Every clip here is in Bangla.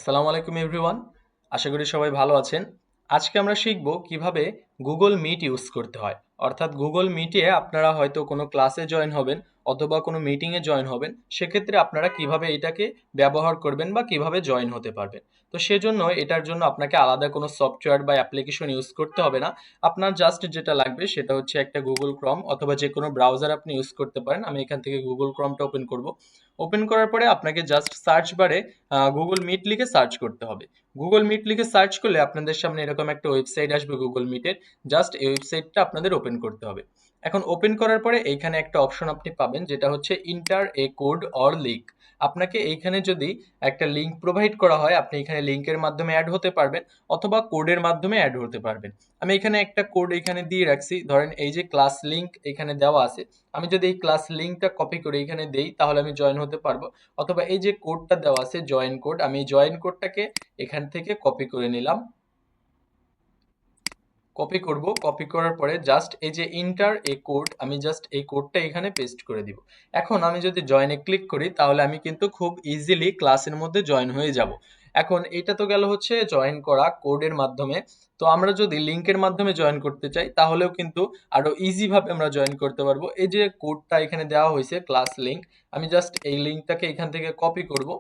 আসসালামু আলাইকুম এভরিওয়ান। আশা করি সবাই ভালো আছেন। আজকে আমরা শিখব কিভাবে গুগল মিট ইউজ করতে হয়। অর্থাৎ গুগল মিটে আপনারা হয়তো কোনো ক্লাসে জয়েন হবেন অথবা কোনো মিটিংয়ে জয়েন হবেন। সেক্ষেত্রে আপনারা কিভাবে এটাকে ব্যবহার করবেন বা কিভাবে জয়েন হতে পারবেন। তো সেজন্য এটার জন্য আপনাকে আলাদা কোনো সফটওয়্যার বা অ্যাপ্লিকেশন ইউজ করতে হবে না। আপনার জাস্ট যেটা লাগবে সেটা হচ্ছে একটা গুগল ক্রোম অথবা যে কোনো ব্রাউজার আপনি ইউজ করতে পারেন। আমি এখান থেকে গুগল ক্রোমটা ওপেন করব। ওপেন করার পরে আপনাকে জাস্ট সার্চ বারে গুগল মিট লিখে সার্চ করতে হবে। গুগল মিট লিখে সার্চ করলে আপনাদের সামনে এরকম একটা ওয়েবসাইট আসবে গুগল মিটের। জাস্ট এই ওয়েবসাইটটা আপনাদের ওপেন করতে হবে। এখন ওপেন করার পরে এইখানে একটা অপশন আপনি পাবেন যেটা হচ্ছে inter A code or link. আপনাকে এইখানে যদি একটা লিঙ্ক প্রোভাইড করা হয় আপনি এখানে লিঙ্কের মাধ্যমে অ্যাড হতে পারবেন অথবা কোডের মাধ্যমে অ্যাড হতে পারবেন। আমি এখানে একটা কোড এখানে দিয়ে রাখছি, ধরেন এই যে ক্লাস লিঙ্ক এখানে দেওয়া আছে। আমি যদি এই ক্লাস লিঙ্কটা কপি করে এখানে দেই তাহলে আমি জয়েন হতে পারবো। অথবা এই যে কোডটা দেওয়া আছে জয়েন কোড, আমি এই জয়েন কোডটাকে এখান থেকে কপি করে নিলাম। কপি করব, কপি করার পরে জাস্ট এই যে ইন্টার এ কোড, আমি জাস্ট এই কোডটা এখানে পেস্ট করে দিব। এখন আমি যদি জয়েনে ক্লিক করি তাহলে আমি কিন্তু খুব ইজিলি ক্লাসের মধ্যে জয়েন হয়ে যাব। এখন এটা তো গেল হচ্ছে জয়েন করা কোডের মাধ্যমে। তো আমরা যদি লিংকের মাধ্যমে জয়েন করতে চাই তাহলেও কিন্তু আরো ইজি ভাবে আমরা জয়েন করতে পারবো। এই যে কোডটা এখানে দেওয়া হয়েছে ক্লাস লিংক, আমি জাস্ট এই লিংকটাকে এখান থেকে কপি করব।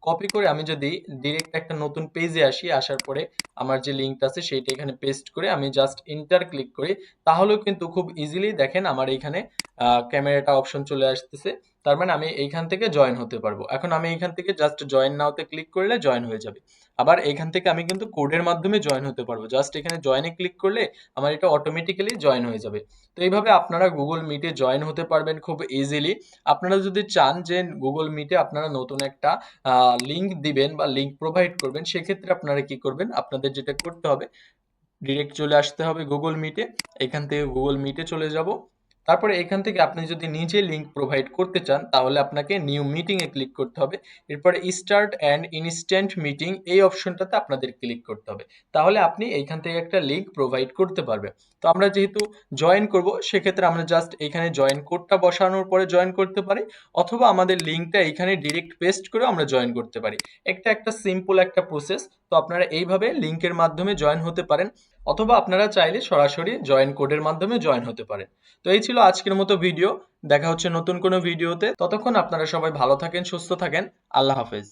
কপি করে আমি যদি ডিরেক্ট একটা নতুন পেজে আসি, আসার পরে আমার যে লিঙ্কটা আছে সেইটা এখানে পেস্ট করে আমি জাস্ট ইন্টার ক্লিক করি, তাহলেও কিন্তু খুব ইজিলি দেখেন আমার এইখানে ক্যামেরাটা অপশন চলে আসতেছে। তার মানে আমি এইখান থেকে জয়েন হতে পারবো। এখন আমি এইখান থেকে জাস্ট জয়েন নাওতে ক্লিক করলে জয়েন হয়ে যাবে। আবার এইখান থেকে আমি কিন্তু কোডের মাধ্যমে জয়েন হতে পারবো, জাস্ট এখানে জয়েনে ক্লিক করলে আমার এটা অটোমেটিক্যালি জয়েন হয়ে যাবে। তো এইভাবে আপনারা গুগল মিটে জয়েন হতে পারবেন খুব ইজিলি। আপনারা যদি চান যে গুগল মিটে আপনারা নতুন একটা লিঙ্ক দিবেন বা লিঙ্ক প্রোভাইড করবেন, সেক্ষেত্রে আপনারা কি করবেন, আপনাদের যেটা করতে হবে ডিরেক্ট চলে আসতে হবে গুগল মিটে। এখান থেকে গুগল মিটে চলে যাব। তারপরে এখান থেকে আপনি যদি নিজে লিংক প্রোভাইড করতে চান তাহলে আপনাকে নিউ মিটিং এ ক্লিক করতে হবে। এরপরে স্টার্ট অ্যান্ড ইনস্ট্যান্ট মিটিং এই অপশনটাতে আপনাদের ক্লিক করতে হবে। তাহলে আপনি এইখান থেকে একটা লিংক প্রোভাইড করতে পারবেন। তো আমরা যেহেতু জয়েন করব সেক্ষেত্রে আমরা জাস্ট এখানে জয়েন কোডটা বসানোর পরে জয়েন করতে পারি অথবা আমাদের লিংকটা এখানে ডিরেক্ট পেস্ট করে আমরা জয়েন করতে পারি। একটা সিম্পল একটা প্রসেস। তো আপনারা এইভাবে লিংকের মাধ্যমে জয়েন হতে পারেন অথবা আপনারা চাইলে সরাসরি জয়েন কোডের মাধ্যমে জয়েন হতে পারেন। তো এই ছিল আজকের মতো ভিডিও। দেখা হচ্ছে নতুন কোনো ভিডিওতে। ততক্ষণ আপনারা সবাই ভালো থাকেন, সুস্থ থাকেন। আল্লাহ হাফেজ।